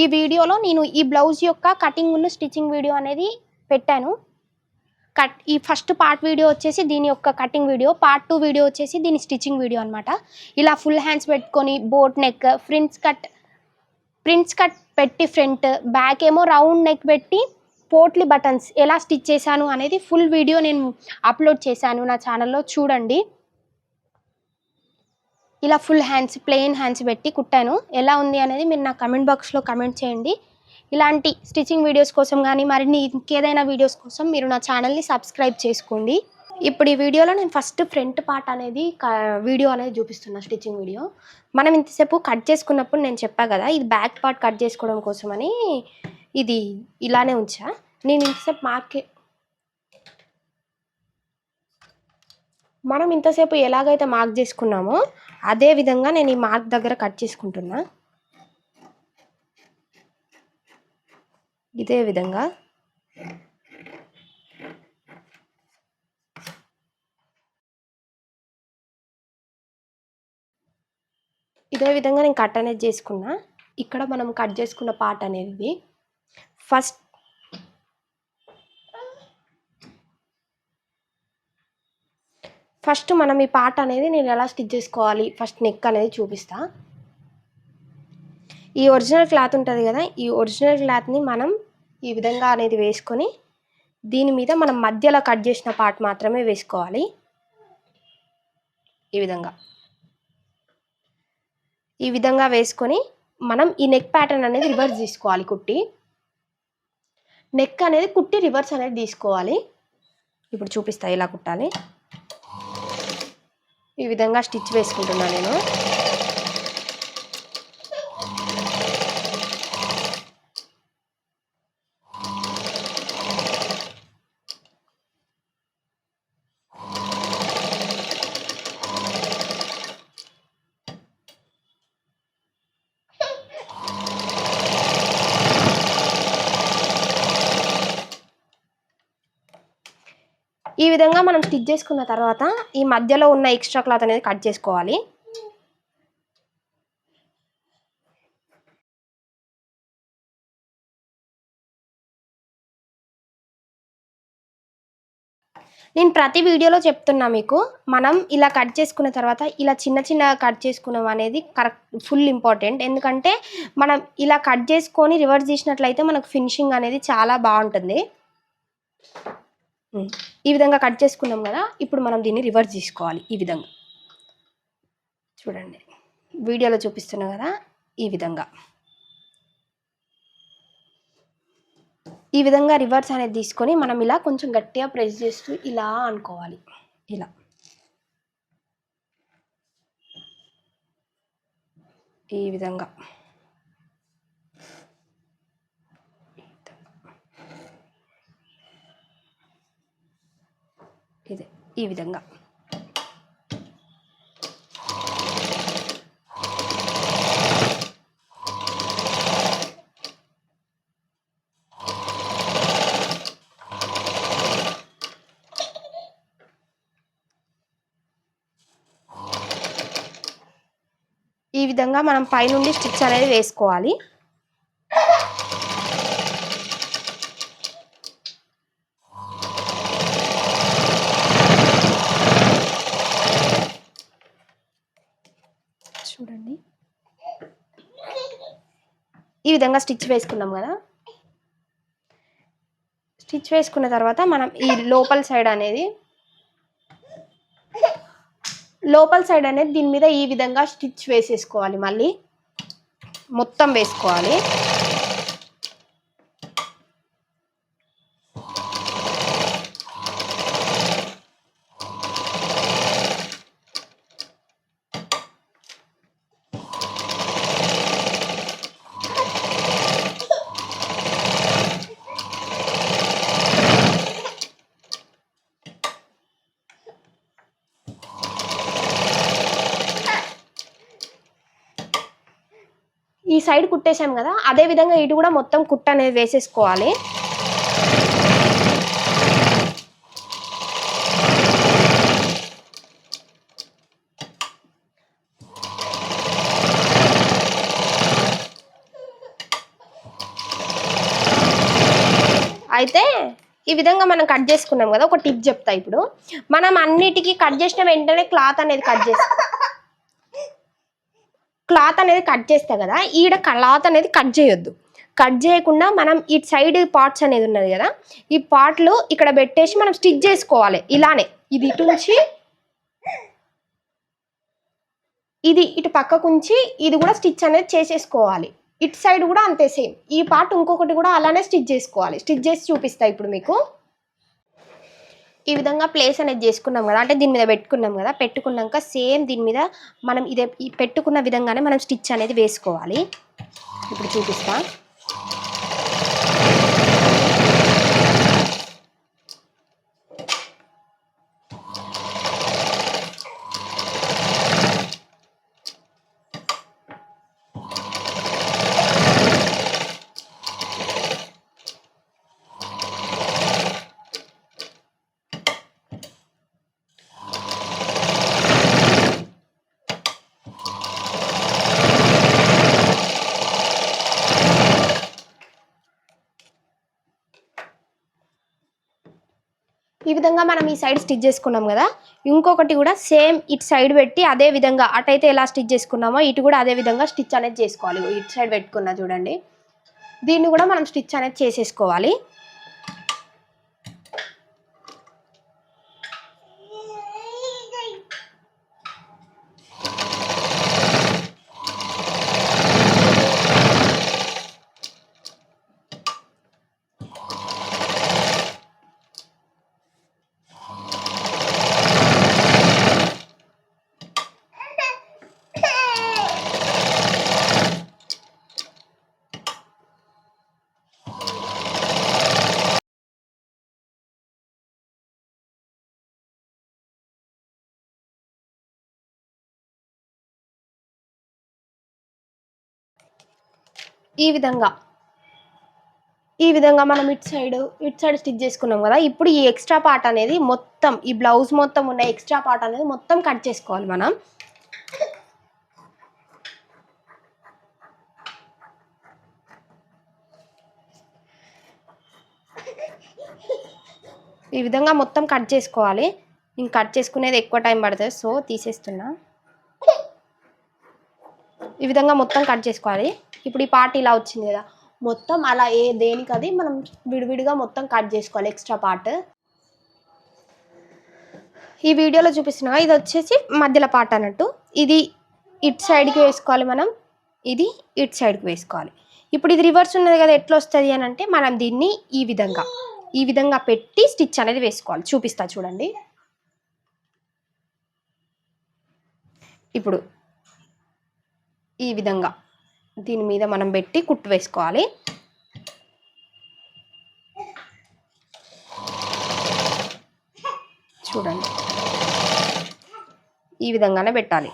ఈ వీడియోలో నేను ఈ బ్లౌజ్ యొక్క కటింగ్ ఉన్న స్టిచ్చింగ్ వీడియో అనేది పెట్టాను. ఈ ఫస్ట్ పార్ట్ వీడియో వచ్చేసి దీని యొక్క కటింగ్ వీడియో, పార్ట్ 2 వీడియో వచ్చేసి దీని స్టిచ్చింగ్ వీడియో అనమాట. ఇలా ఫుల్ హ్యాండ్స్ పెట్టుకొని బోట్ నెక్, ప్రిన్స్ కట్ పెట్టి ఫ్రంట్, బ్యాక్ ఏమో రౌండ్ నెక్ పెట్టి పోట్లీ బటన్స్ ఎలా స్టిచ్ చేశాను అనేది ఫుల్ వీడియో నేను అప్లోడ్ చేశాను నా ఛానల్లో, చూడండి. ఇలా ఫుల్ హ్యాండ్స్, ప్లెయిన్ హ్యాండ్స్ పెట్టి కుట్టాను. ఎలా ఉంది అనేది మీరు నా కమెంట్ బాక్స్లో కమెంట్ చేయండి. ఇలాంటి స్టిచ్చింగ్ వీడియోస్ కోసం కానీ మరిన్ని ఇంకేదైనా వీడియోస్ కోసం మీరు నా ఛానల్ని సబ్స్క్రైబ్ చేసుకోండి. ఇప్పుడు ఈ వీడియోలో నేను ఫస్ట్ ఫ్రంట్ పార్ట్ అనేది వీడియో అనేది చూపిస్తున్నా, స్టిచ్చింగ్ వీడియో. మనం ఇంతసేపు కట్ చేసుకున్నప్పుడు నేను చెప్పా కదా, ఇది బ్యాక్ పార్ట్ కట్ చేసుకోవడం కోసమని ఇది ఇలానే ఉంచా. నేను ఇంతసేపు మనం ఇంతసేపు ఎలాగైతే మార్క్ చేసుకున్నామో అదే విధంగా నేను ఈ మార్క్ దగ్గర కట్ చేసుకుంటున్నా. ఇదే విధంగా నేను కట్ అనేది చేసుకున్నా. ఇక్కడ మనం కట్ చేసుకున్న పార్ట్ అనేది ఫస్ట్ మనం ఈ పార్ట్ అనేది నేను ఎలా స్టిచ్ చేసుకోవాలి, ఫస్ట్ నెక్ అనేది చూపిస్తా. ఈ ఒరిజినల్ క్లాత్ ఉంటుంది కదా, ఈ ఒరిజినల్ క్లాత్ని మనం ఈ విధంగా అనేది వేసుకొని దీని మీద మనం మధ్యలో కట్ చేసిన పార్ట్ మాత్రమే వేసుకోవాలి. ఈ విధంగా వేసుకొని మనం ఈ నెక్ ప్యాటర్న్ అనేది రివర్స్ తీసుకోవాలి. నెక్ అనేది కుట్టి రివర్స్ అనేది తీసుకోవాలి. ఇప్పుడు చూపిస్తా ఎలా కుట్టాలి. ఈ విధంగా స్టిచ్ వేసుకుంటున్నా నేను. ఈ విధంగా మనం స్టిచ్ చేసుకున్న తర్వాత ఈ మధ్యలో ఉన్న ఎక్స్ట్రా క్లాత్ అనేది కట్ చేసుకోవాలి. నేను ప్రతి వీడియోలో చెప్తున్నా మీకు, మనం ఇలా కట్ చేసుకున్న తర్వాత ఇలా చిన్న కట్ చేసుకున్నాం అనేది ఫుల్ ఇంపార్టెంట్. ఎందుకంటే మనం ఇలా కట్ చేసుకొని రివర్స్ చేసినట్లయితే మనకు ఫినిషింగ్ అనేది చాలా బాగుంటుంది. ఈ విధంగా కట్ చేసుకున్నాం కదా, ఇప్పుడు మనం దీన్ని రివర్స్ తీసుకోవాలి. ఈ విధంగా చూడండి, వీడియోలో చూపిస్తున్నా కదా, ఈ విధంగా రివర్స్ అనేది తీసుకొని మనం ఇలా కొంచెం గట్టిగా ప్రెస్ చేస్తూ ఇలా అనుకోవాలి. ఇలా ఈ విధంగా ఈ విధంగా మనం పైనుండి స్టిచ్ అనేది వేసుకోవాలి. చూడండి, ఈ విధంగా స్టిచ్ వేసుకున్నాం కదా. స్టిచ్ వేసుకున్న తర్వాత మనం ఈ లోపల సైడ్ అనేది దీని మీద ఈ విధంగా స్టిచ్ వేసేసుకోవాలి. మళ్ళీ మొత్తం వేసుకోవాలి. ఈ సైడ్ కుట్టేసాం కదా, అదే విధంగా ఇటు కూడా మొత్తం కుట్ట అనేది వేసేసుకోవాలి. అయితే ఈ విధంగా మనం కట్ చేసుకున్నాం కదా. ఒక టిప్ చెప్తా ఇప్పుడు. మనం అన్నిటికీ కట్ చేసిన వెంటనే క్లాత్ అనేది కట్ చేస్తా కదా. ఈడ క్లాత్ అనేది కట్ చేయొద్దు. కట్ చేయకుండా మనం ఈ సైడ్ పార్ట్స్ అనేది ఉన్నది కదా, ఈ పార్ట్లు ఇక్కడ పెట్టేసి మనం స్టిచ్ చేసుకోవాలి. ఇలానే ఇది ఇటు నుంచి ఇది ఇటు పక్కకుంచి ఇది కూడా స్టిచ్ అనేది చేసేసుకోవాలి. ఇటు సైడ్ కూడా అంతే సేమ్. ఈ పార్ట్ ఇంకొకటి కూడా అలానే స్టిచ్ చేసుకోవాలి. స్టిచ్ చేసి చూపిస్తా ఇప్పుడు మీకు. ఈ విధంగా ప్లేస్ అనేది చేసుకున్నాం కదా, అంటే దీని మీద పెట్టుకున్నాం కదా. పెట్టుకున్నాక సేమ్ దీని మీద మనం ఇదే పెట్టుకున్న విధంగానే మనం స్టిచ్ అనేది వేసుకోవాలి. ఇప్పుడు చూపిస్తా. ఈ విధంగా మనం ఈ సైడ్ స్టిచ్ చేసుకున్నాం కదా. ఇంకొకటి కూడా సేమ్ ఇటు సైడ్ పెట్టి అదే విధంగా అటైతే ఎలా స్టిచ్ చేసుకున్నామో ఇటు కూడా అదే విధంగా స్టిచ్ అనేది చేసుకోవాలి. ఇటు సైడ్ పెట్టుకున్నా చూడండి, దీన్ని కూడా మనం స్టిచ్ అనేది చేసేసుకోవాలి. ఈ విధంగా మనం ఇటు సైడ్ స్టిచ్ చేసుకున్నాం కదా. ఇప్పుడు ఈ ఎక్స్ట్రా పార్ట్ అనేది మొత్తం, ఈ బ్లౌజ్ మొత్తం ఉన్న ఎక్స్ట్రా పార్ట్ అనేది మొత్తం కట్ చేసుకోవాలి మనం. ఈ విధంగా మొత్తం కట్ చేసుకోవాలి. నేను కట్ చేసుకునేది ఎక్కువ టైం పడుతుంది, సో తీసేస్తున్నా. ఈ విధంగా మొత్తం కట్ చేసుకోవాలి. ఇప్పుడు ఈ పార్ట్ ఇలా వచ్చింది కదా, మొత్తం అలా దేనికి అది మనం విడివిడిగా మొత్తం కట్ చేసుకోవాలి ఎక్స్ట్రా పార్ట్. ఈ వీడియోలో చూపిస్తున్నా ఇది వచ్చేసి మధ్యలో పార్ట్ అన్నట్టు. ఇది ఇటు సైడ్కి వేసుకోవాలి మనం, ఇది ఇటు సైడ్కి వేసుకోవాలి. ఇప్పుడు ఇది రివర్స్ ఉన్నది కదా, ఎట్లా వస్తుంది అని అంటే మనం దీన్ని ఈ విధంగా పెట్టి స్టిచ్ అనేది వేసుకోవాలి. చూపిస్తా చూడండి. ఇప్పుడు ఈ విధంగా దీని మీద మనం పెట్టి కుట్టు వేసుకోవాలి. చూడండి, ఈ విధంగానే పెట్టాలి.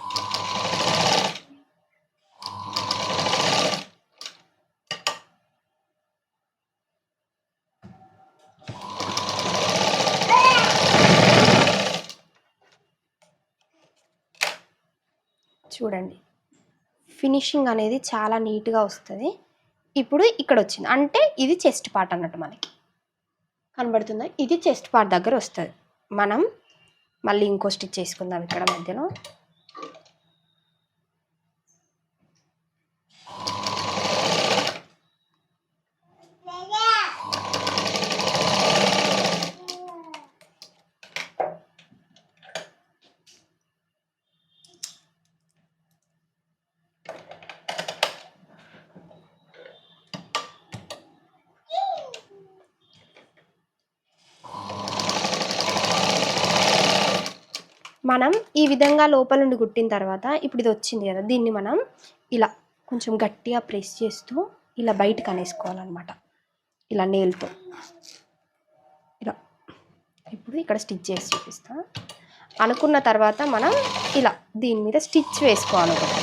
చూడండి, ఫినిషింగ్ అనేది చాలా నీట్గా వస్తుంది. ఇప్పుడు ఇక్కడ వచ్చింది అంటే ఇది చెస్ట్ పార్ట్ అన్నట్టు మనకి కనబడుతుందా. ఇది చెస్ట్ పార్ట్ దగ్గర వస్తుంది. మనం మళ్ళీ ఇంకో స్టిచ్ చేసుకుందాం ఇక్కడ మధ్యలో. మనం ఈ విధంగా లోపల నుండి కుట్టిన తర్వాత ఇప్పుడు ఇది వచ్చింది కదా, దీన్ని మనం ఇలా కొంచెం గట్టిగా ప్రెస్ చేస్తూ ఇలా బయటకు అనేసుకోవాలన్నమాట, ఇలా నేల్తో ఇలా. ఇప్పుడు ఇక్కడ స్టిచ్ చేసి చూపిస్తా. అనుకున్న తర్వాత మనం ఇలా దీని మీద స్టిచ్ వేసుకోవాలి ఒకటి.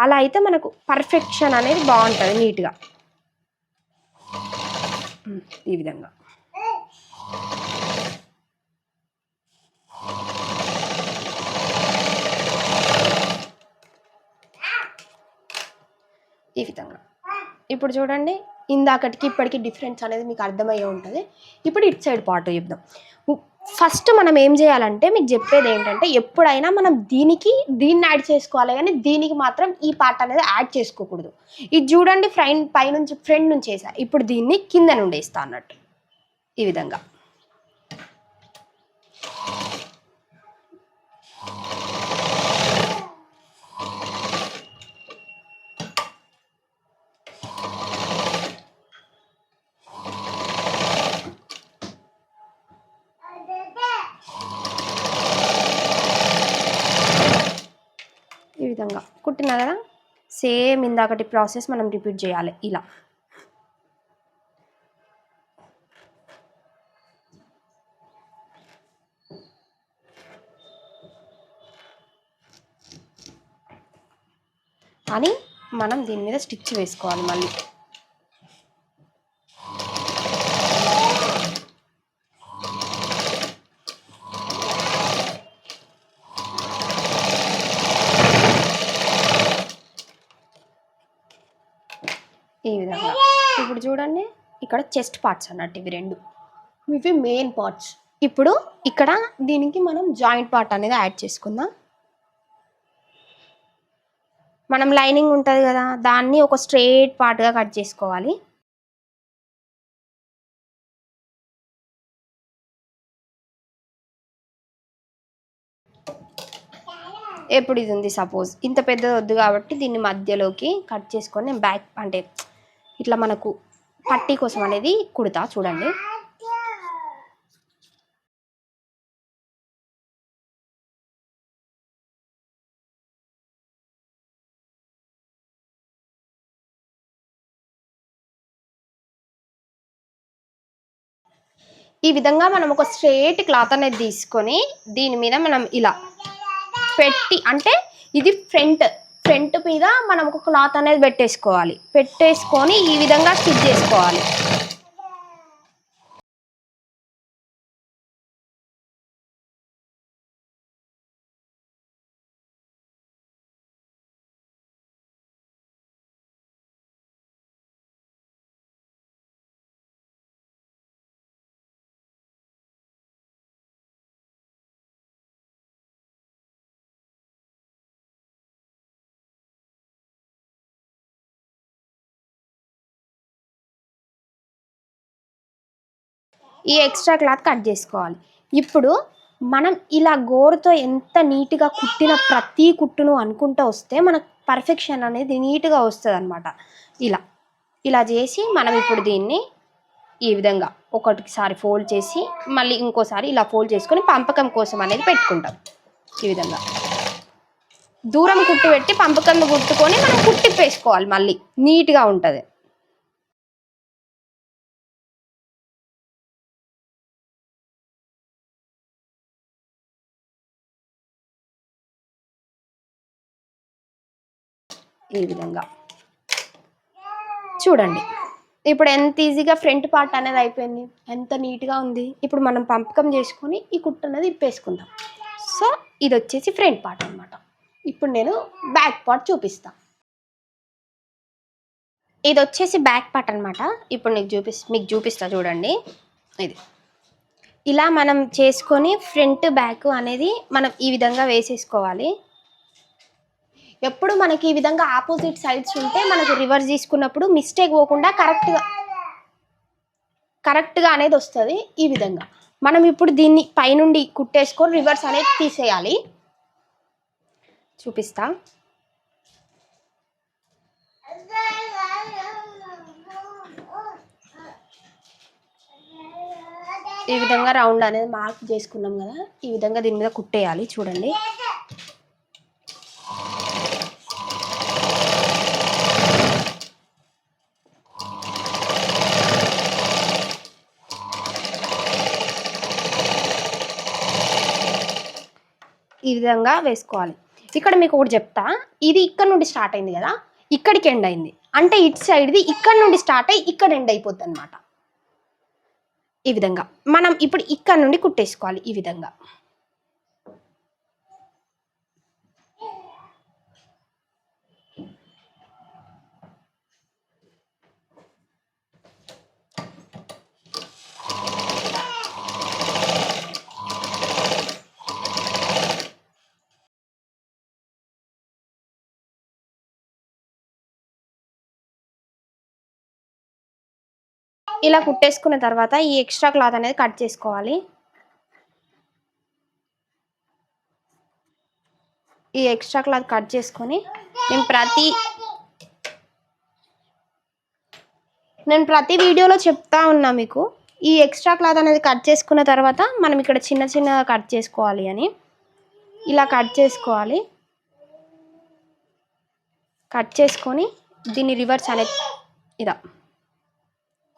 అలా అయితే మనకు పర్ఫెక్షన్ అనేది బాగుంటుంది నీట్గా. ఈ విధంగా ఈ విధంగా ఇప్పుడు చూడండి, ఇందాకటికి ఇప్పటికి డిఫరెన్స్ అనేది మీకు అర్థమయ్యే ఉంటుంది. ఇప్పుడు ఇటు సైడ్ పార్ట్ చెప్దాం. ఫస్ట్ మనం ఏం చేయాలంటే మీకు చెప్పేది ఏంటంటే ఎప్పుడైనా మనం దీన్ని యాడ్ చేసుకోవాలి, కానీ దీనికి మాత్రం ఈ పార్ట్ అనేది యాడ్ చేసుకోకూడదు. ఇది చూడండి ఫ్రంట్ నుంచి వేసా, ఇప్పుడు దీన్ని కింద నుండి వేస్తా అన్నట్టు ఈ విధంగా. ఈ విధంగా కుట్టినా కదా, సేమ్ ఇందాకటి ప్రాసెస్ మనం రిపీట్ చేయాలి ఇలా. అని మనం దీని మీద స్టిచ్ వేసుకోవాలి మళ్ళీ. ఈ విధంగా. ఇప్పుడు చూడండి ఇక్కడ చెస్ట్ పార్ట్స్ అన్నట్టు ఇవి మెయిన్ పార్ట్స్. ఇప్పుడు ఇక్కడ దీనికి మనం జాయింట్ పార్ట్ అనేది యాడ్ చేసుకుందాం. మనం లైనింగ్ ఉంటుంది కదా, దాన్ని ఒక స్ట్రైట్ పార్ట్గా కట్ చేసుకోవాలి. ఎప్పుడు ఇది ఉంది సపోజ్ ఇంత పెద్దది వద్దు కాబట్టి దీన్ని మధ్యలోకి కట్ చేసుకొని నేను బ్యాక్ అంటే ఇట్లా మనకు పట్టీ కోసం అనేది కుడతా చూడండి. ఈ విధంగా మనం ఒక స్ట్రైట్ క్లాత్ అనేది తీసుకొని దీని మీద మనం ఇలా పెట్టి, అంటే ఇది ఫ్రంట్ మీద మనం ఒక క్లాత్ అనేది పెట్టేసుకొని ఈ విధంగా స్టిచ్ చేసుకోవాలి. ఈ ఎక్స్ట్రా క్లాత్ కట్ చేసుకోవాలి. ఇప్పుడు మనం ఇలా గోరుతో ఎంత నీట్గా కుట్టిన ప్రతి కుట్టును అనుకుంటూ వస్తే మనకు పర్ఫెక్షన్ అనేది నీట్గా వస్తుంది అనమాట. ఇలా చేసి మనం ఇప్పుడు దీన్ని ఈ విధంగా ఒకటిసారి ఫోల్డ్ చేసి మళ్ళీ ఇంకోసారి ఇలా ఫోల్డ్ చేసుకొని పంపకం కోసం అనేది పెట్టుకుంటాం. ఈ విధంగా దూరం కుట్టు పెట్టి పంపకం కుట్టుకొని మనం కుట్టిప్పేసుకోవాలి, మళ్ళీ నీట్గా ఉంటుంది. ఈ విధంగా చూడండి ఇప్పుడు ఎంత ఈజీగా ఫ్రంట్ పార్ట్ అనేది అయిపోయింది, ఎంత నీట్గా ఉంది. ఇప్పుడు మనం పంపకం చేసుకొని ఈ కుట్టు అనేది ఇప్పేసుకుందాం. సో ఇది వచ్చేసి ఫ్రంట్ పార్ట్ అనమాట. ఇప్పుడు నేను బ్యాక్ పార్ట్ చూపిస్తాను. ఇది వచ్చేసి బ్యాక్ పార్ట్ అనమాట. ఇప్పుడు మీకు చూపిస్తా చూడండి. ఇది ఇలా మనం చేసుకొని ఫ్రంట్ బ్యాక్ అనేది మనం ఈ విధంగా వేసేసుకోవాలి. ఎప్పుడు మనకి ఈ విధంగా ఆపోజిట్ సైడ్స్ ఉంటే మనకు రివర్స్ తీసుకున్నప్పుడు మిస్టేక్ పోకుండా కరెక్ట్గా అనేది వస్తుంది. ఈ విధంగా మనం ఇప్పుడు దీన్ని పైనుండి కుట్టేసుకొని రివర్స్ అనేది తీసేయాలి. చూపిస్తా. ఈ విధంగా రౌండ్ అనేది మార్క్ చేసుకున్నాం కదా, ఈ విధంగా దీని మీద కుట్టేయాలి. చూడండి ఈ విధంగా వేసుకోవాలి. ఇక్కడ మీకు ఒకటి చెప్తా, ఇది ఇక్కడ నుండి స్టార్ట్ అయింది కదా, ఇక్కడికి ఎండ్ అయింది అంటే ఇటు సైడ్ది ఇక్కడ నుండి స్టార్ట్ అయ్యి ఇక్కడ ఎండ్ అయిపోతుంది అనమాట. ఈ విధంగా మనం ఇప్పుడు ఇక్కడ నుండి కుట్టేసుకోవాలి. ఈ విధంగా ఇలా కుట్టేసుకున్న తర్వాత ఈ ఎక్స్ట్రా క్లాత్ అనేది కట్ చేసుకోవాలి. ఈ ఎక్స్ట్రా క్లాత్ కట్ చేసుకొని నేను ప్రతి వీడియోలో చెప్తా ఉన్నా మీకు, ఈ ఎక్స్ట్రా క్లాత్ అనేది కట్ చేసుకున్న తర్వాత మనం ఇక్కడ చిన్న చిన్నగా కట్ చేసుకోవాలి అని. ఇలా కట్ చేసుకోవాలి. కట్ చేసుకొని దీన్ని రివర్స్ అనేది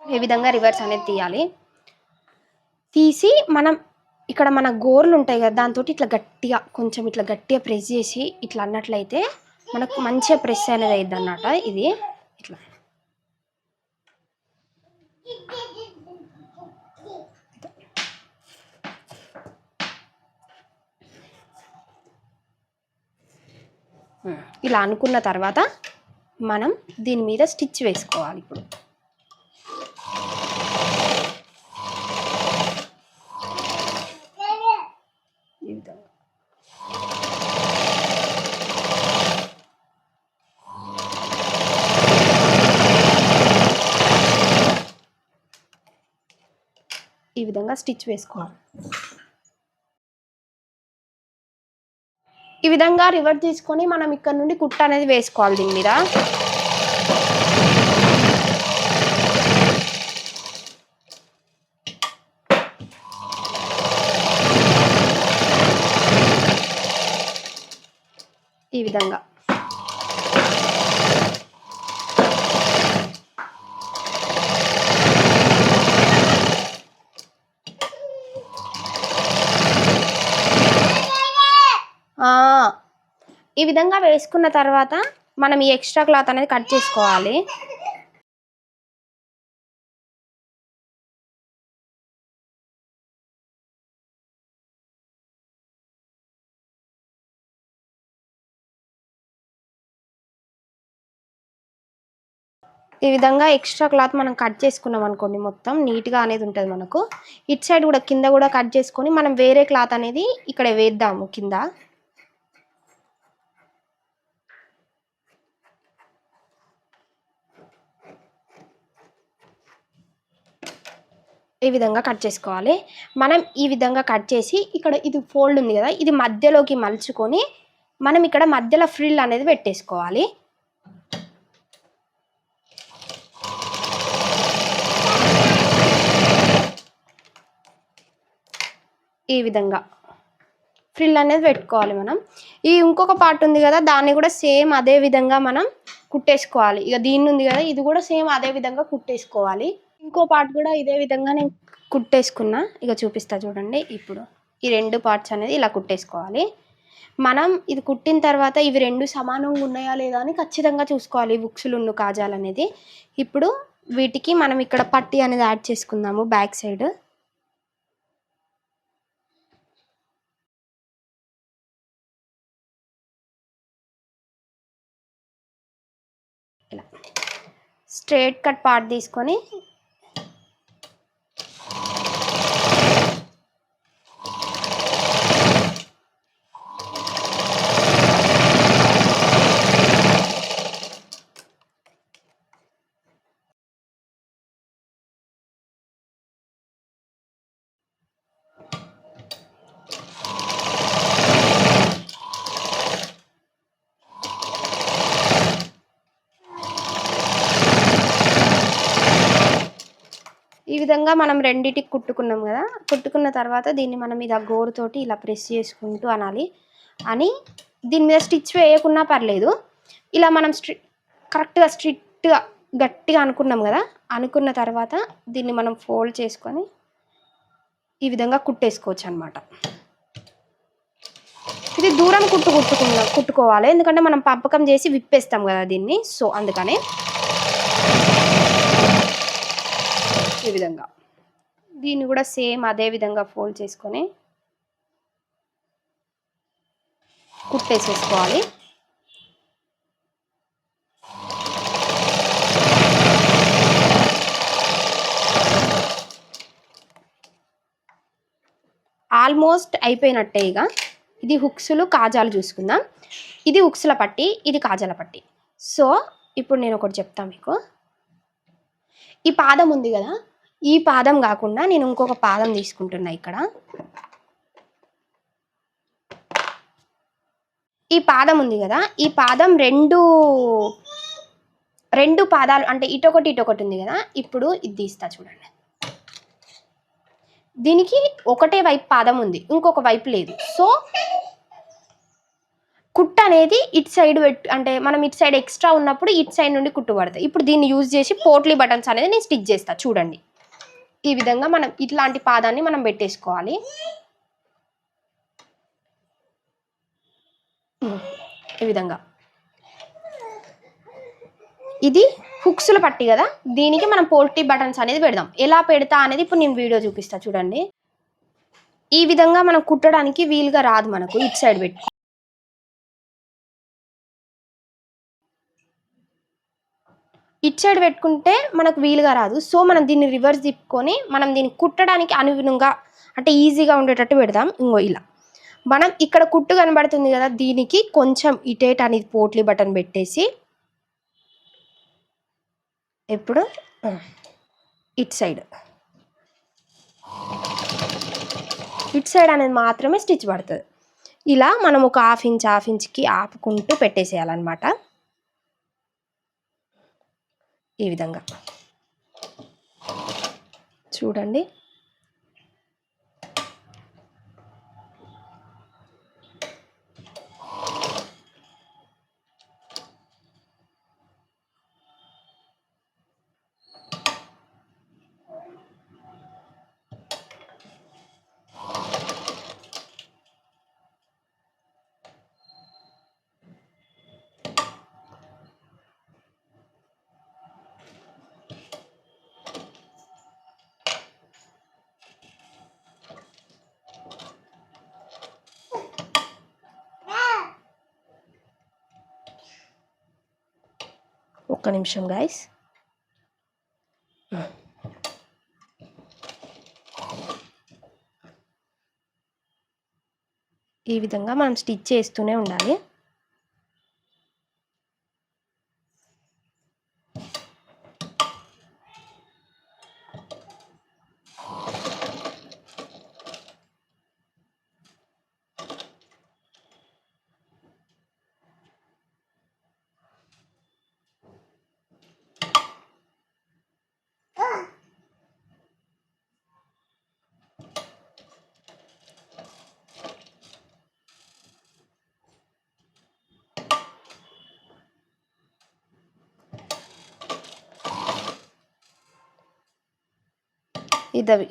ఈ విధంగా రివర్స్ అనేది తీయాలి. తీసి మనం ఇక్కడ మన గోర్లు ఉంటాయి కదా, దాంతో ఇట్లా గట్టిగా కొంచెం ఇట్లా గట్టిగా ప్రెస్ చేసి ఇట్లా అన్నట్లయితే మనకు మంచిగా ప్రెస్ అనేది అయ్యిద్ది అన్నమాట. ఇది ఇట్లా ఇలా అనుకున్న తర్వాత మనం దీని మీద స్టిచ్ వేసుకోవాలి. ఇప్పుడు ఈ విధంగా స్టిచ్ వేసుకోవాలి. ఈ విధంగా రివర్స్ తీసుకొని మనం ఇక్కడ నుండి కుట్ట అనేది వేసుకోవాలి దీని మీద. ఈ విధంగా ఈ విధంగా వేసుకున్న తర్వాత మనం ఈ ఎక్స్ట్రా క్లాత్ అనేది కట్ చేసుకోవాలి. ఈ విధంగా ఎక్స్ట్రా క్లాత్ మనం కట్ చేసుకున్నాం అనుకోండి, మొత్తం నీట్గా అనేది ఉంటుంది మనకు. ఇటు సైడ్ కూడా కింద కూడా కట్ చేసుకొని మనం వేరే క్లాత్ అనేది ఇక్కడ వేద్దాము కింద. ఈ విధంగా కట్ చేసుకోవాలి. మనం ఈ విధంగా కట్ చేసి ఇక్కడ ఇది ఫోల్డ్ ఉంది కదా, ఇది మధ్యలోకి మలుచుకొని మనం ఇక్కడ మధ్యలో ఫ్రిల్ అనేది పెట్టేసుకోవాలి. ఈ విధంగా ఫ్రిల్ అనేది పెట్టుకోవాలి మనం. ఈ ఇంకొక పార్ట్ ఉంది కదా, దాన్ని కూడా సేమ్ అదే విధంగా మనం కుట్టేసుకోవాలి. ఇక దీన్ని ఉంది కదా, ఇది కూడా సేమ్ అదే విధంగా కుట్టేసుకోవాలి. ఇంకో పార్ట్ కూడా ఇదే విధంగా నేను కుట్టేసుకున్నా. ఇక చూపిస్తా చూడండి. ఇప్పుడు ఈ రెండు పార్ట్స్ అనేది ఇలా కుట్టేసుకోవాలి. మనం ఇది కుట్టిన తర్వాత ఇవి రెండు సమానంగా ఉన్నాయా లేదా అని ఖచ్చితంగా చూసుకోవాలి, బుక్స్లు కాజాలు అనేది. ఇప్పుడు వీటికి మనం ఇక్కడ పట్టీ అనేది యాడ్ చేసుకుందాము బ్యాక్ సైడ్. ఇలా స్ట్రైట్ కట్ పార్ట్ తీసుకొని ఈ విధంగా మనం రెండిటికి కుట్టుకున్నాం కదా. కుట్టుకున్న తర్వాత దీన్ని మనం ఇలా గోరుతోటి ఇలా ప్రెస్ చేసుకుంటూ అనాలి. అని దీని మీద స్టిచ్ వేయకున్నా పర్లేదు. ఇలా మనం కరెక్ట్గా స్ట్రిక్ట్గా గట్టిగా అనుకున్నాం కదా, అనుకున్న తర్వాత దీన్ని మనం ఫోల్డ్ చేసుకొని ఈ విధంగా కుట్టేసుకోవచ్చు అనమాట. ఇది దూరం కుట్టుకోవాలి, ఎందుకంటే మనం పంపకం చేసి విప్పేస్తాం కదా దీన్ని. సో అందుకనే ఈ విధంగా దీన్ని కూడా సేమ్ అదే విధంగా ఫోల్డ్ చేసుకొని కుట్టేసేసుకోవాలి. ఆల్మోస్ట్ అయిపోయినట్టే. ఇక ఇది హుక్స్లు కాజాలు చూసుకుందాం. ఇది హుక్స్ల పట్టి, ఇది కాజాల పట్టి. సో ఇప్పుడు నేను ఒకటి చెప్తాను మీకు. ఈ పాదం ఉంది కదా, ఈ పాదం కాకుండా నేను ఇంకొక పాదం తీసుకుంటున్నా ఇక్కడ. ఈ పాదం ఉంది కదా, ఈ పాదం రెండు పాదాలు అంటే ఇటొకటి ఉంది కదా. ఇప్పుడు ఇది తీస్తా చూడండి. దీనికి ఒకటే వైపు పాదం ఉంది, ఇంకొక వైపు లేదు. సో కుట్టు అనేది ఇటు సైడ్ అంటే మనం ఇటు సైడ్ ఎక్స్ట్రా ఉన్నప్పుడు ఇటు సైడ్ నుండి కుట్టు పడతాయి. ఇప్పుడు దీన్ని యూజ్ చేసి పోట్లీ బటన్స్ అనేది నేను స్టిచ్ చేస్తా చూడండి. ఈ విధంగా మనం ఇట్లాంటి పాదాన్ని మనం పెట్టేసుకోవాలి. ఈ విధంగా ఇది హుక్స్ల పట్టి కదా, దీనికి మనం పోల్టీ బటన్స్ అనేది పెడదాం. ఎలా పెడతా అనేది ఇప్పుడు నేను వీడియో చూపిస్తా చూడండి. ఈ విధంగా మనం కుట్టడానికి వీలుగా రాదు మనకు, ఇటు సైడ్ పెట్టి. ఇటు సైడ్ పెట్టుకుంటే మనకు వీలుగా రాదు. సో మనం దీన్ని రివర్స్ తిప్పుకొని మనం దీన్ని కుట్టడానికి అనుగుణంగా అంటే ఈజీగా ఉండేటట్టు పెడదాం. ఇంకో ఇలా మనం ఇక్కడ కుట్టు కనబడుతుంది కదా, దీనికి కొంచెం ఇటేట్ అనేది పోట్లీ బటన్ పెట్టేసి ఇప్పుడు ఇటు సైడ్ అనేది మాత్రమే స్టిచ్ పడుతుంది. ఇలా మనం ఒక హాఫ్ ఇంచ్కి ఆపుకుంటూ పెట్టేసేయాలన్నమాట. ఈ విధంగా చూడండి. ఒక్క నిమిషం గైస్. ఈ విధంగా మనం స్టిచ్ చేస్తూనే ఉండాలి.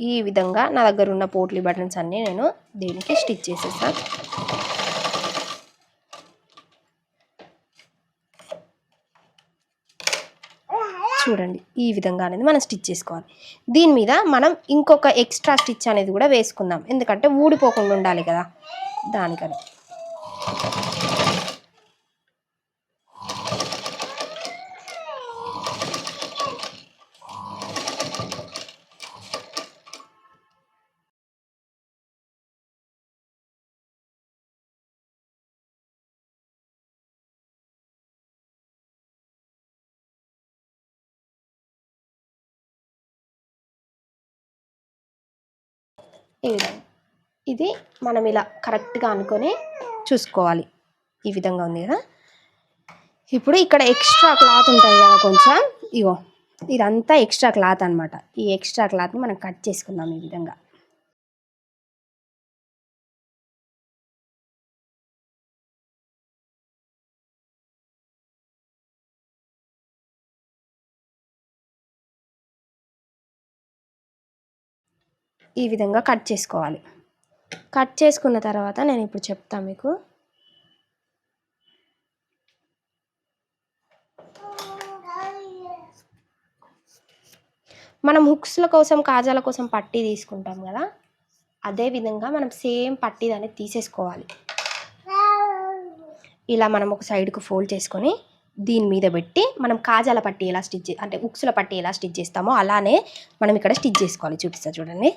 ఈ విధంగా నా దగ్గర ఉన్న పోట్లీ బటన్స్ అన్నీ నేను దీనికి స్టిచ్ చేసేసాను. చూడండి, ఈ విధంగా అనేది మనం స్టిచ్ చేసుకోవాలి. దీని మీద మనం ఇంకొక ఎక్స్ట్రా స్టిచ్ అనేది కూడా వేసుకుందాం, ఎందుకంటే ఊడిపోకుండా ఉండాలి కదా దానికని. ఈ విధంగా ఇది మనం ఇలా కరెక్ట్గా అనుకొని చూసుకోవాలి. ఈ విధంగా ఉంది కదా. ఇప్పుడు ఇక్కడ ఎక్స్ట్రా క్లాత్ ఉంటుంది కదా కొంచెం, ఇగో ఇదంతా ఎక్స్ట్రా క్లాత్ అనమాట. ఈ ఎక్స్ట్రా క్లాత్ని మనం కట్ చేసుకుందాం ఈ విధంగా. ఈ విధంగా కట్ చేసుకోవాలి. కట్ చేసుకున్న తర్వాత నేను ఇప్పుడు చెప్తాను మీకు. మనం హుక్స్ల కోసం కాజాల కోసం పట్టీ తీసుకుంటాం కదా, అదే విధంగా మనం సేమ్ పట్టీ అనేది తీసేసుకోవాలి. ఇలా మనం ఒక సైడ్కు ఫోల్డ్ చేసుకొని దీని మీద పెట్టి మనం కాజాల పట్టీ ఎలా స్టిచ్ అంటే హుక్స్ల పట్టీ ఎలా స్టిచ్ చేస్తామో అలానే మనం ఇక్కడ స్టిచ్ చేసుకోవాలి. చూపిస్తా చూడండి.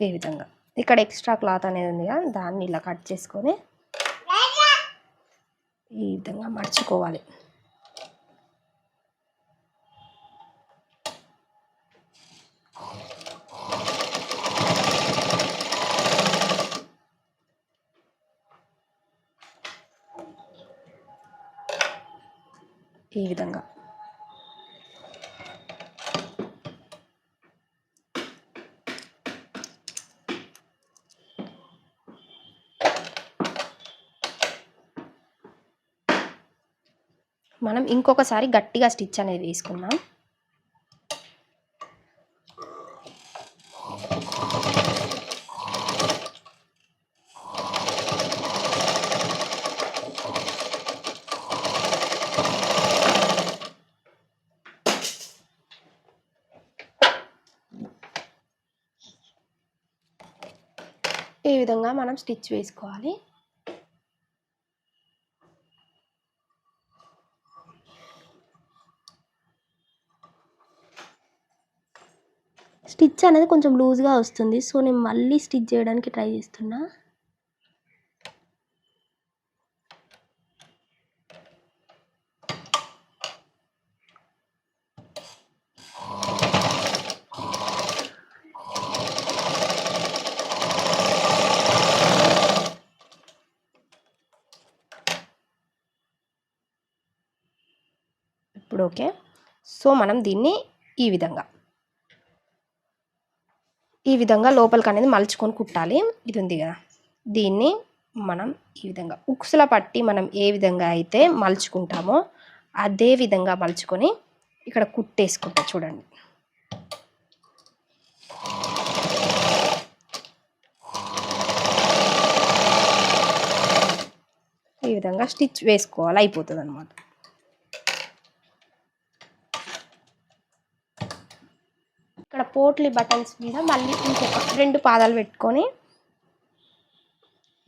ఈ విధంగా ఇక్కడ ఎక్స్ట్రా క్లాత్ అనేది ఉంది కదా, దాన్ని ఇలా కట్ చేసుకొని ఈ విధంగా మర్చుకోవాలి. ఈ విధంగా మనం ఇంకొకసారి గట్టిగా స్టిచ్ అనేది వేసుకుందాం. ఈ విధంగా మనం స్టిచ్ వేసుకోవాలి. స్టిచ్ అనేది కొంచెం లూజ్గా వస్తుంది, సో నేను మళ్ళీ స్టిచ్ చేయడానికి ట్రై చేస్తున్నా. ఇప్పుడు ఓకే. సో మనం దీన్ని ఈ విధంగా లోపలికి అనేది మలుచుకొని కుట్టాలి. ఇది ఉంది కదా, దీన్ని మనం ఈ విధంగా ఉక్సుల పట్టి మనం ఏ విధంగా అయితే మలుచుకుంటామో అదే విధంగా మలుచుకొని ఇక్కడ కుట్టేసుకుంటా చూడండి. ఈ విధంగా స్టిచ్ వేసుకోవాలి, అయిపోతుంది అన్నమాట. ఇక్కడ పోట్లీ బటన్స్ మీద మళ్ళీ ఇంకొక 2 పాదాలు పెట్టుకొని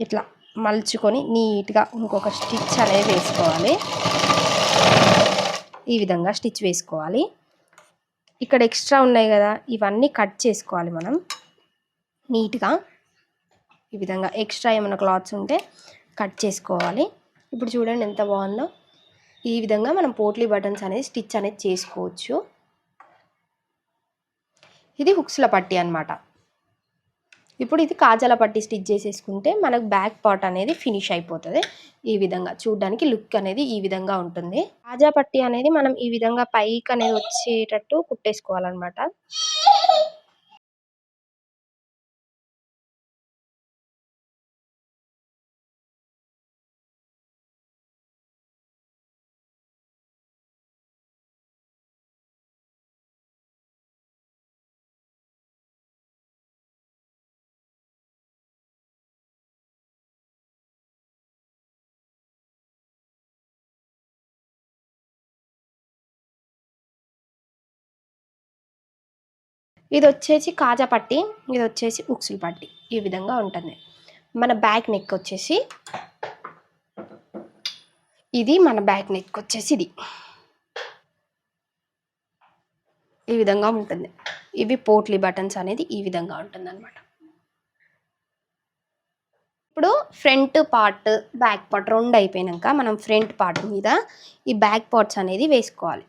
ఇట్లా మలుచుకొని నీట్గా ఇంకొక స్టిచ్ అనేది వేసుకోవాలి. ఈ విధంగా స్టిచ్ వేసుకోవాలి. ఇక్కడ ఎక్స్ట్రా ఉన్నాయి కదా, ఇవన్నీ కట్ చేసుకోవాలి మనం నీట్గా. ఈ విధంగా ఎక్స్ట్రా ఏమైనా క్లాత్స్ ఉంటే కట్ చేసుకోవాలి. ఇప్పుడు చూడండి ఎంత బాగుందో. ఈ విధంగా మనం పోట్లీ బటన్స్ అనేది స్టిచ్ అనేది చేసుకోవచ్చు. ఇది హుక్స్ల పట్టి అన్నమాట. ఇప్పుడు ఇది కాజాల పట్టి స్టిచ్ చేసేసుకుంటే మనకు బ్యాక్ పార్ట్ అనేది ఫినిష్ అయిపోతుంది. ఈ విధంగా చూడడానికి లుక్ అనేది ఈ విధంగా ఉంటుంది. కాజా పట్టి అనేది మనం ఈ విధంగా పైకి అనేది వచ్చేటట్టు కుట్టేసుకోవాలన్నమాట. ఇది వచ్చేసి కాజా పట్టి, ఇది వచ్చేసి ఉక్సులు పట్టి. ఈ విధంగా ఉంటుంది. మన బ్యాక్ నెక్ వచ్చేసి ఇది, మన బ్యాక్ నెక్ వచ్చేసి ఇది ఈ విధంగా ఉంటుంది. ఇవి పోట్లీ బటన్స్ అనేది ఈ విధంగా ఉంటుంది అన్నమాట. ఇప్పుడు ఫ్రంట్ పార్ట్ బ్యాక్ పార్ట్ రెండు అయిపోయాక మనం ఫ్రంట్ పార్ట్ మీద ఈ బ్యాక్ పార్ట్స్ అనేది వేసుకోవాలి.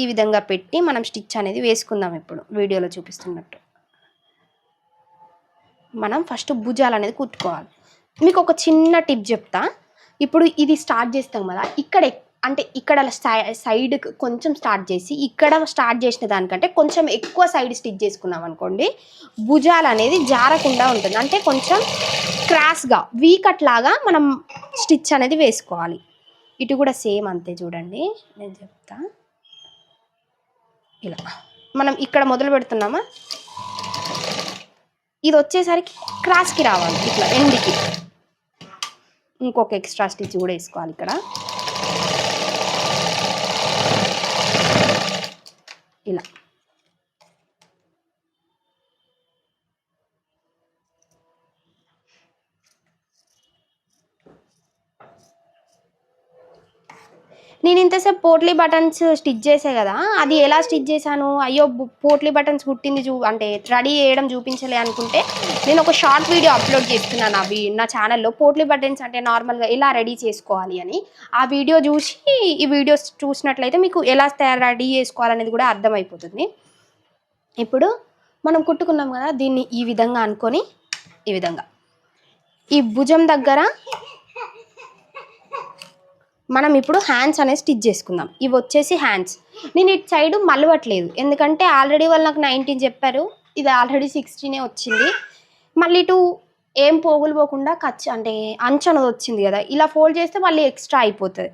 ఈ విధంగా పెట్టి మనం స్టిచ్ అనేది వేసుకుందాం. ఇప్పుడు వీడియోలో చూపిస్తున్నట్టు మనం ఫస్ట్ భుజాలు అనేది కుట్టుకోవాలి. మీకు ఒక చిన్న టిప్ చెప్తా. ఇప్పుడు ఇది స్టార్ట్ చేస్తాం కదా, ఇక్కడ సైడ్ కొంచెం స్టార్ట్ చేసి ఇక్కడ స్టార్ట్ చేసిన దానికంటే కొంచెం ఎక్కువ సైడ్ స్టిచ్ చేసుకున్నాం అనుకోండి, భుజాలు అనేది జారకుండా ఉంటుంది. అంటే కొంచెం క్రాస్గా వీకట్ లాగా మనం స్టిచ్ అనేది వేసుకోవాలి. ఇటు కూడా సేమ్ అంతే. చూడండి నేను చెప్తా. ఇలా మనం ఇక్కడ మొదలు పెడుతున్నామా, ఇది వచ్చేసరికి క్రాస్కి రావాలి, ఇట్లా ఎండ్కి. ఇంకొక ఎక్స్ట్రా స్టిచ్ కూడా వేసుకోవాలి ఇక్కడ. ఇలా నేను ఇంతసేపు పోట్లీ బటన్స్ స్టిచ్ చేసే కదా, అది ఎలా స్టిచ్ చేశాను, అయ్యో పోట్లీ బటన్స్ కుట్టింది అంటే రెడీ చేయడం చూపించలే అనుకుంటే, నేను ఒక షార్ట్ వీడియో అప్లోడ్ చేస్తున్నాను అవి నా ఛానల్లో. పోట్లీ బటన్స్ అంటే నార్మల్గా ఎలా రెడీ చేసుకోవాలి అని, ఆ వీడియో చూసి ఈ వీడియోస్ చూసినట్లయితే మీకు ఎలా రెడీ చేసుకోవాలనేది కూడా అర్థమైపోతుంది. ఇప్పుడు మనం కుట్టుకున్నాం కదా, దీన్ని ఈ విధంగా అనుకొని ఈ విధంగా ఈ భుజం దగ్గర మనం ఇప్పుడు హ్యాండ్స్ అనేది స్టిచ్ చేసుకుందాం. ఇవి వచ్చేసి హ్యాండ్స్. నేను ఇటు సైడ్ మలవట్లేదు, ఎందుకంటే ఆల్రెడీ వాళ్ళు నాకు 19 చెప్పారు, ఇది ఆల్రెడీ 16 వచ్చింది. మళ్ళీ ఇటు ఏం పోగులు పోకుండా అంటే అంచు అనేది వచ్చింది కదా, ఇలా ఫోల్డ్ చేస్తే మళ్ళీ ఎక్స్ట్రా అయిపోతుంది.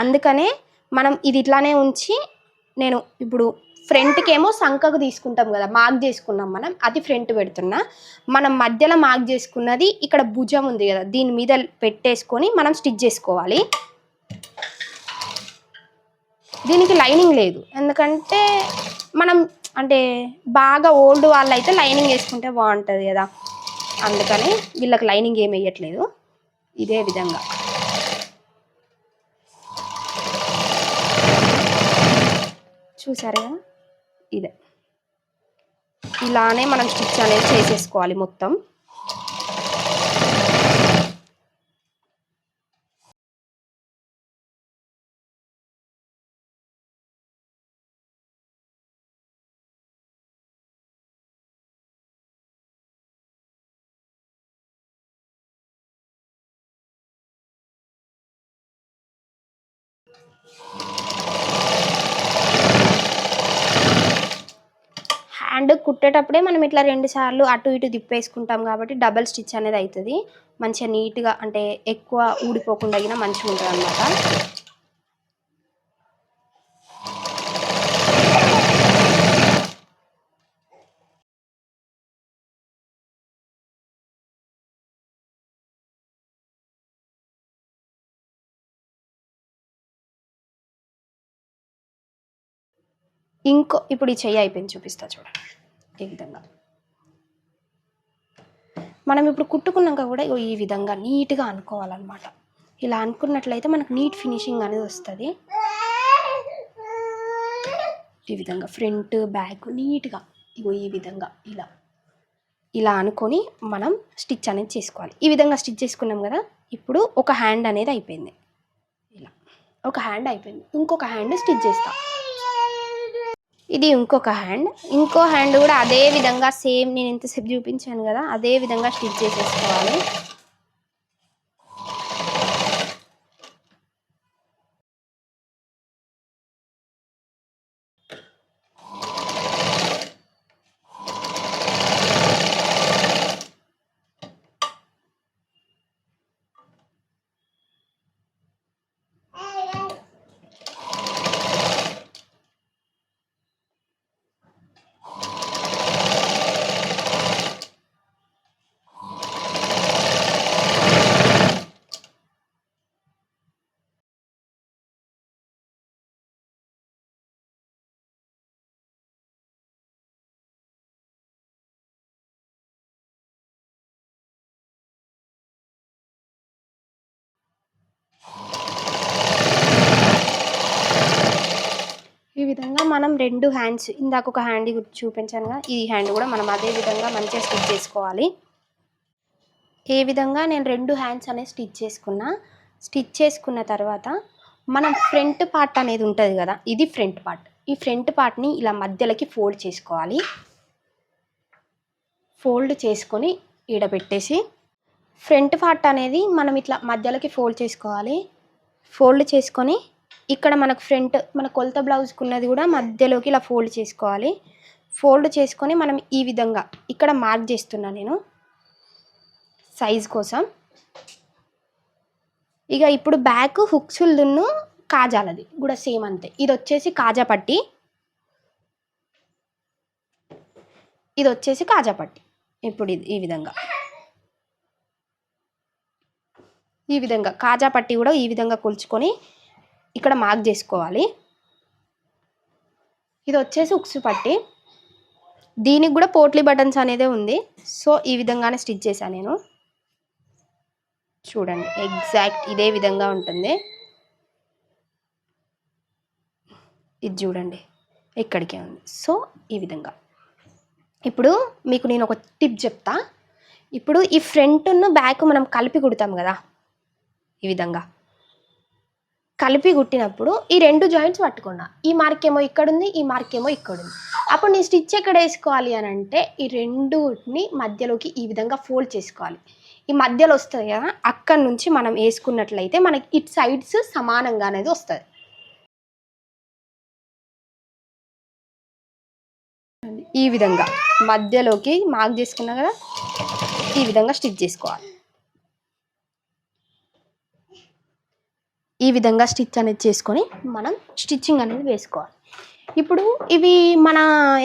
అందుకనే మనం ఇది ఇట్లానే ఉంచి, నేను ఇప్పుడు ఫ్రంట్కి ఏమో సంకకు తీసుకుంటాం కదా, మార్క్ చేసుకున్నాం మనం, అది ఫ్రంట్ పెడుతున్నా. మనం మధ్యలో మార్క్ చేసుకున్నది ఇక్కడ భుజం ఉంది కదా, దీని మీద పెట్టేసుకొని మనం స్టిచ్ చేసుకోవాలి. దీనికి లైనింగ్ లేదు, ఎందుకంటే మనం అంటే బాగా ఓల్డ్ వాళ్ళు అయితే లైనింగ్ వేసుకుంటే బాగుంటుంది కదా, అందుకని వీళ్ళకి లైనింగ్ ఏమి వేయట్లేదు. ఇదే విధంగా చూసారు కదా, ఇదే ఇలానే మనం స్టిచ్ అనేది చేసేసుకోవాలి మొత్తం. హ్యాండ్ కుట్టేటప్పుడే మనం ఇట్లా 2 సార్లు అటు ఇటు తిప్పేసుకుంటాం కాబట్టి డబల్ స్టిచ్ అనేది అవుతుంది. మంచిగా నీట్గా అంటే ఎక్కువ ఊడిపోకుండా అయినా మంచిగా ఉంటుంది అన్నమాట. ఇప్పుడు ఈ చెయ్యి అయిపోయింది, చూపిస్తా చూడండి. ఈ విధంగా మనం ఇప్పుడు కుట్టుకున్నాక కూడా ఈ విధంగా నీట్గా అనుకోవాలన్నమాట. ఇలా అనుకున్నట్లయితే మనకు నీట్ ఫినిషింగ్ అనేది వస్తుంది. ఈ విధంగా ఫ్రంట్ బ్యాక్ నీట్గా ఈ విధంగా ఇలా అనుకొని మనం స్టిచ్ అనేది చేసుకోవాలి. ఈ విధంగా స్టిచ్ చేసుకున్నాం కదా, ఇప్పుడు ఒక హ్యాండ్ అనేది అయిపోయింది. ఇలా ఒక హ్యాండ్ అయిపోయింది, ఇంకొక హ్యాండ్ స్టిచ్ చేస్తాం. ఇది ఇంకొక హ్యాండ్ కూడా అదే విధంగా సేమ్ నేను ఇంతసేపు చూపించాను కదా, అదే విధంగా స్టిచ్ చేసేసుకోవాలి. ఈ విధంగా మనం 2 హ్యాండ్స్, ఇందాక ఒక హ్యాండ్ చూపించానుగా, ఈ హ్యాండ్ కూడా మనం అదే విధంగా మంచిగా స్టిచ్ చేసుకోవాలి. ఏ విధంగా నేను 2 హ్యాండ్స్ అనేది స్టిచ్ చేసుకున్న తర్వాత మనం ఫ్రంట్ పార్ట్ అనేది ఉంటుంది కదా, ఇది ఫ్రంట్ పార్ట్. ఈ ఫ్రంట్ పార్ట్ని ఇలా మధ్యలోకి ఫోల్డ్ చేసుకోవాలి. ఫోల్డ్ చేసుకొని ఈడ పెట్టేసి ఫ్రంట్ పార్ట్ అనేది మనం ఇట్లా మధ్యలోకి ఫోల్డ్ చేసుకోవాలి. ఫోల్డ్ చేసుకొని ఇక్కడ మనకు మన కొలత బ్లౌజ్కి ఉన్నది కూడా మధ్యలోకి ఇలా ఫోల్డ్ చేసుకోవాలి. ఫోల్డ్ చేసుకొని మనం ఈ విధంగా ఇక్కడ మార్క్ చేస్తున్నా నేను సైజ్ కోసం. ఇక ఇప్పుడు బ్యాక్ హుక్స్లును కాజాలది కూడా సేమ్ అంతే. ఇది వచ్చేసి కాజా పట్టి, ఇది వచ్చేసి కాజా పట్టి. ఇప్పుడు ఇది ఈ విధంగా కాజా పట్టి కూడా ఈ విధంగా కొలుచుకొని ఇక్కడ మార్క్ చేసుకోవాలి. ఇది వచ్చేసి ఉక్సు పట్టి, దీనికి కూడా పోట్లీ బటన్స్ అనేదే ఉంది. సో ఈ విధంగానే స్టిచ్ చేశాను నేను. చూడండి ఎగ్జాక్ట్ ఇదే విధంగా ఉంటుంది. ఇది చూడండి ఇక్కడికే ఉంది. సో ఈ విధంగా. ఇప్పుడు మీకు నేను ఒక టిప్ చెప్తా. ఇప్పుడు ఈ ఫ్రంట్ను బ్యాక్ మనం కలిపి కుడతాం కదా, ఈ విధంగా కలిపి కుట్టినప్పుడు ఈ 2 జాయింట్స్ పట్టుకున్నా. ఈ మార్క్ ఏమో ఇక్కడుంది, ఈ మార్క్ ఏమో ఇక్కడుంది. అప్పుడు నేను స్టిచ్ ఎక్కడ వేసుకోవాలి అని అంటే ఈ రెండుని మధ్యలోకి ఈ విధంగా ఫోల్డ్ చేసుకోవాలి. ఈ మధ్యలో వస్తుంది కదా, అక్కడి నుంచి మనం వేసుకున్నట్లయితే మనకి ఇటు సైడ్స్ సమానంగా అనేది వస్తుంది. ఈ విధంగా మధ్యలోకి మార్క్ చేసుకున్నా కదా, ఈ విధంగా స్టిచ్ చేసుకోవాలి. ఈ విధంగా స్టిచ్ అనేది చేసుకొని మనం స్టిచ్చింగ్ అనేది వేసుకోవాలి. ఇప్పుడు ఇవి మన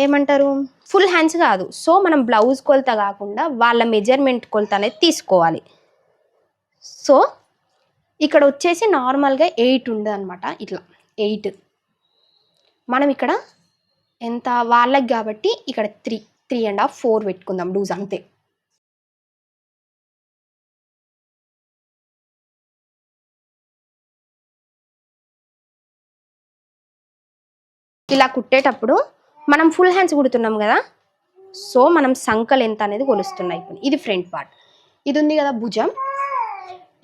ఏమంటారు ఫుల్ హ్యాండ్స్ కాదు, సో మనం బ్లౌజ్ కొలత కాకుండా వాళ్ళ మెజర్మెంట్ కొలత అనేది తీసుకోవాలి. సో ఇక్కడ వచ్చేసి నార్మల్గా 8 ఉండదు అనమాట, ఇట్లా 8. మనం ఇక్కడ ఎంత వాళ్ళకి కాబట్టి ఇక్కడ 3.5 4 పెట్టుకుందాం లూజ్ అంతే. ఇలా కుట్టేటప్పుడు మనం ఫుల్ హ్యాండ్స్ కుడుతున్నాం కదా, సో మనం సంకలు ఎంత అనేది కొలుస్తున్నాయి. ఇప్పుడు ఇది ఫ్రంట్ పార్ట్, ఇది ఉంది కదా భుజం,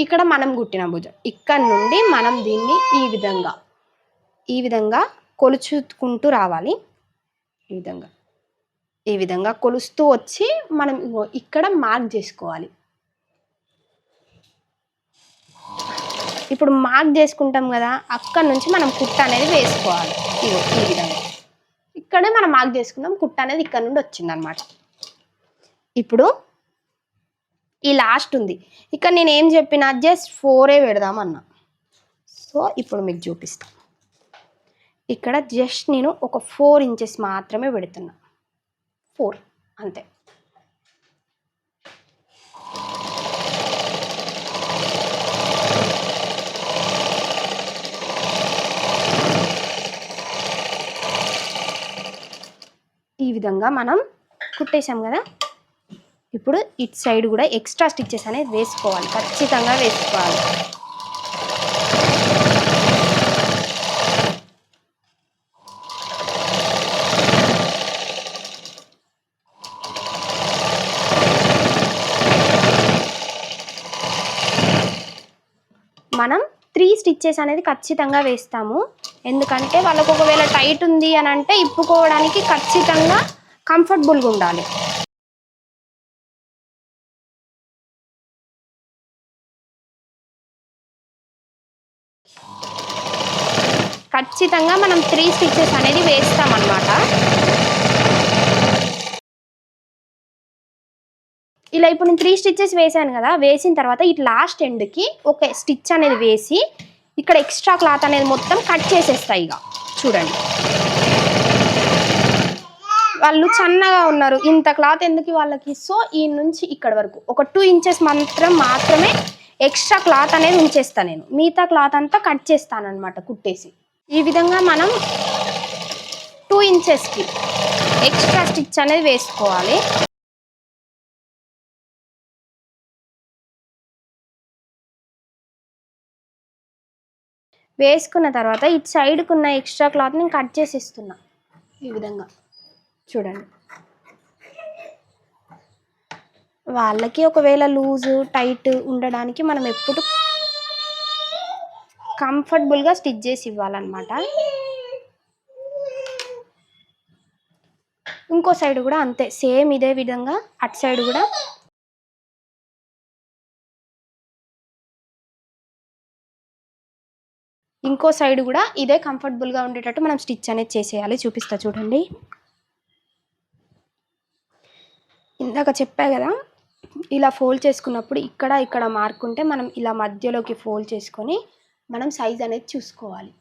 ఇక్కడ మనం కుట్టిన భుజం, ఇక్కడ నుండి మనం దీన్ని ఈ విధంగా కొలుచుకుంటూ రావాలి. ఈ విధంగా కొలుస్తూ వచ్చి మనం ఇక్కడ మార్క్ చేసుకోవాలి. ఇప్పుడు మార్క్ చేసుకుంటాం కదా, అక్కడ నుంచి మనం కుట్ట అనేది వేసుకోవాలి. ఈ విధంగా ఇక్కడే మనం మార్క్ చేసుకుందాం, కుట్ట అనేది ఇక్కడ నుండి వచ్చింది అనమాట. ఇప్పుడు ఈ లాస్ట్ ఉంది, ఇక్కడ నేను ఏం చెప్పినా జస్ట్ 4 పెడదామన్నా. సో ఇప్పుడు మీకు చూపిస్తా. ఇక్కడ జస్ట్ నేను ఒక 4 ఇంచెస్ మాత్రమే పెడుతున్నా, 4 అంతే. ఈ విధంగా మనం కుట్టేసాం కదా. ఇప్పుడు ఇటు సైడ్ కూడా ఎక్స్ట్రా స్టిచ్చెస్ అనేది వేసుకోవాలి, ఖచ్చితంగా వేసుకోవాలి. మనం 3 స్టిచ్చెస్ అనేది ఖచ్చితంగా వేస్తాము, ఎందుకంటే వాళ్ళకు ఒకవేళ టైట్ ఉంది అని అంటే ఇప్పుకోవడానికి ఖచ్చితంగా కంఫర్టబుల్గా ఉండాలి. ఖచ్చితంగా మనం 3 స్టిచ్చెస్ అనేది వేస్తామన్నమాట. ఇలా ఇప్పుడు నేను 3 స్టిచ్చెస్ వేసాను కదా, వేసిన తర్వాత ఇటు లాస్ట్ ఎండ్కి ఒక స్టిచ్ అనేది వేసి ఇక్కడ ఎక్స్ట్రా క్లాత్ అనేది మొత్తం కట్ చేసేస్తాయి. ఇక చూడండి, వాళ్ళు సన్నగా ఉన్నారు, ఇంత క్లాత్ ఎందుకు వాళ్ళకి, సో ఈ నుంచి ఇక్కడ వరకు ఒక 2 ఇంచెస్ మాత్రమే ఎక్స్ట్రా క్లాత్ అనేది ఉంచేస్తాను నేను, మిగతా క్లాత్ అంతా కట్ చేస్తాను అనమాట కుట్టేసి. ఈ విధంగా మనం 2 ఇంచెస్కి ఎక్స్ట్రా స్టిచ్ అనేది వేసుకోవాలి. వేసుకున్న తర్వాత ఇటు సైడ్కి ఉన్న ఎక్స్ట్రా క్లాత్ నేను కట్ చేసి ఇస్తున్నా. ఈ విధంగా చూడండి, వాళ్ళకి ఒకవేళ లూజు టైట్ ఉండడానికి మనం ఎప్పుడు కంఫర్టబుల్గా స్టిచ్ చేసి ఇవ్వాలన్నమాట. ఇంకో సైడ్ కూడా అంతే, సేమ్ ఇదే విధంగా అటు సైడ్ కూడా ఇంకో సైడ్ కూడా ఇదే కంఫర్టబుల్గా ఉండేటట్టు మనం స్టిచ్ అనేది చేసేయాలి. చూపిస్తా చూడండి. ఇందాక చెప్పా కదా, ఇలా ఫోల్డ్ చేసుకున్నప్పుడు ఇక్కడ మార్క్ ఉంటే మనం ఇలా మధ్యలోకి ఫోల్డ్ చేసుకొని మనం సైజ్ అనేది చూసుకోవాలి.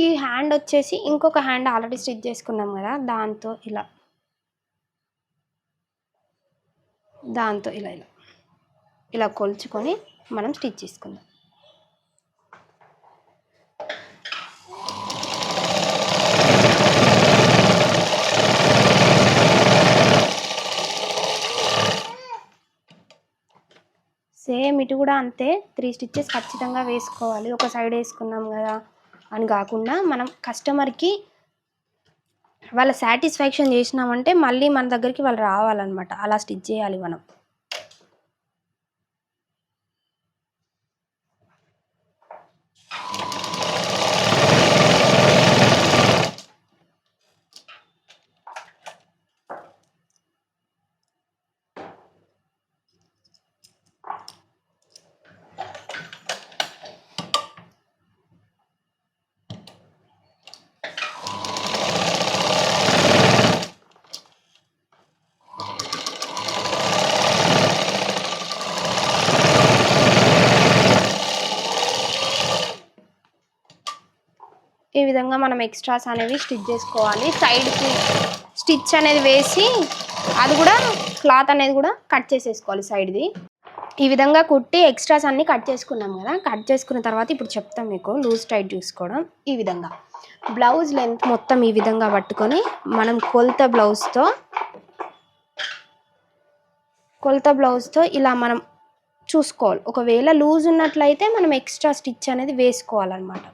ఈ హ్యాండ్ వచ్చేసి ఇంకొక హ్యాండ్ ఆల్రెడీ స్టిచ్ చేసుకున్నాం కదా, దాంతో ఇలా ఇలా ఇలా ఇలా కొలుచుకొని మనం స్టిచ్ చేసుకుందాం. సేమ్ ఇటు కూడా అంతే, 3 స్టిచ్చెస్ ఖచ్చితంగా వేసుకోవాలి. ఒక సైడ్ వేసుకున్నాం కదా అని కాకుండా మనం కస్టమర్కి వాళ్ళ సాటిస్ఫాక్షన్ చేసినామంటే మళ్ళీ మన దగ్గరికి వాళ్ళు రావాలన్నమాట, అలా స్టిచ్ చేయాలి మనం. ఈ విధంగా మనం ఎక్స్ట్రాస్ అనేవి స్టిచ్ చేసుకోవాలి. సైడ్కి స్టిచ్ అనేది వేసి అది కూడా క్లాత్ అనేది కూడా కట్ చేసేసుకోవాలి సైడ్ది. ఈ విధంగా కుట్టి ఎక్స్ట్రాస్ అన్నీ కట్ చేసుకున్నాం కదా, కట్ చేసుకున్న తర్వాత ఇప్పుడు చెప్తాం మీకు లూజ్ టైట్ చూసుకోవడం. ఈ విధంగా బ్లౌజ్ లెంత్ మొత్తం ఈ విధంగా పట్టుకొని మనం కొలత బ్లౌజ్తో ఇలా మనం చూసుకోవాలి. ఒకవేళ లూజ్ ఉన్నట్లయితే మనం ఎక్స్ట్రా స్టిచ్ అనేది వేసుకోవాలన్నమాట.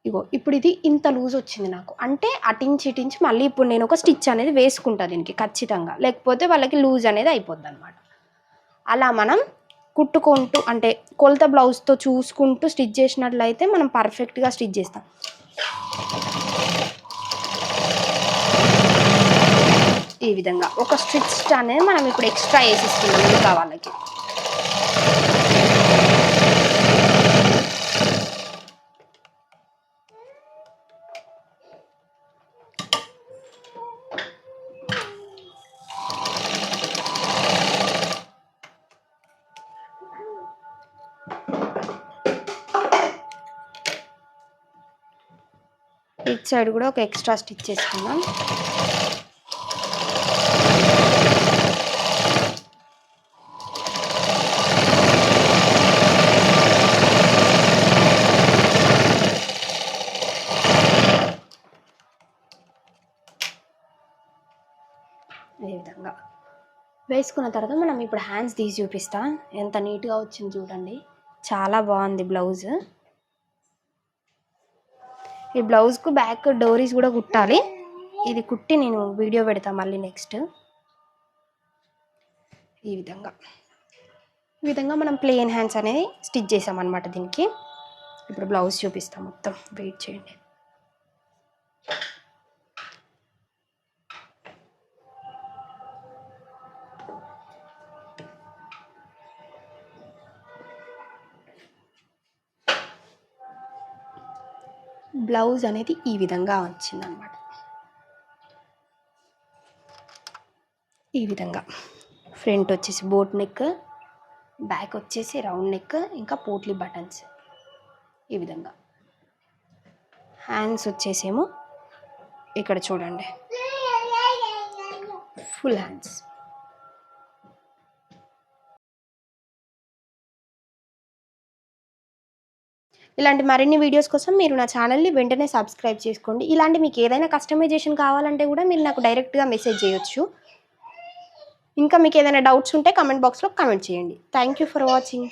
ఇగో ఇప్పుడు ఇది ఇంత లూజ్ వచ్చింది నాకు అంటే అటించి మళ్ళీ ఇప్పుడు నేను ఒక స్టిచ్ అనేది వేసుకుంటా దీనికి ఖచ్చితంగా, లేకపోతే వాళ్ళకి లూజ్ అనేది అయిపోద్ది అనమాట. అలా మనం కుట్టుకుంటూ అంటే కొలత బ్లౌజ్తో చూసుకుంటూ స్టిచ్ చేసినట్లయితే మనం పర్ఫెక్ట్గా స్టిచ్ చేస్తాం. ఈ విధంగా ఒక స్టిచ్ అనేది మనం ఇప్పుడు ఎక్స్ట్రా వేసిస్తున్నాం మిగతా వాళ్ళకి. ఇట్ సైడ్ కూడా ఒక ఎక్స్ట్రా స్టిచ్ చేసుకుందాం. ఈ విధంగా వేసుకున్న తర్వాత మనం ఇప్పుడు హ్యాండ్స్ తీసి చూపిస్తా. ఎంత నీట్గా వచ్చింది చూడండి, చాలా బాగుంది బ్లౌజ్. ఈ బ్లౌజ్కు బ్యాక్ డోరీస్ కూడా కుట్టాలి. ఇది కుట్టి నేను వీడియో పెడతా మళ్ళీ నెక్స్ట్. ఈ విధంగా మనం ప్లెయిన్ హ్యాండ్స్ అనేది స్టిచ్ చేసామన్నమాట దీనికి. ఇప్పుడు బ్లౌజ్ చూపిస్తాం మొత్తం, వెయిట్ చేయండి. బ్లౌజ్ అనేది ఈ విధంగా వచ్చిందనమాట. ఈ విధంగా ఫ్రంట్ వచ్చేసి బోట్ నెక్, బ్యాక్ వచ్చేసి రౌండ్ నెక్, ఇంకా పోట్లీ బటన్స్. ఈ విధంగా హ్యాండ్స్ వచ్చేసేమో ఇక్కడ చూడండి ఫుల్ హ్యాండ్స్. ఇలాంటి మరిన్ని వీడియోస్ కోసం మీరు నా ఛానల్ని వెంటనే సబ్స్క్రైబ్ చేసుకోండి. ఇలాంటి మీకు ఏదైనా కస్టమైజేషన్ కావాలంటే కూడా మీరు నాకు డైరెక్ట్గా మెసేజ్ చేయొచ్చు. ఇంకా మీకు ఏదైనా డౌట్స్ ఉంటే కమెంట్ బాక్స్లో కమెంట్ చేయండి. Thank you for watching.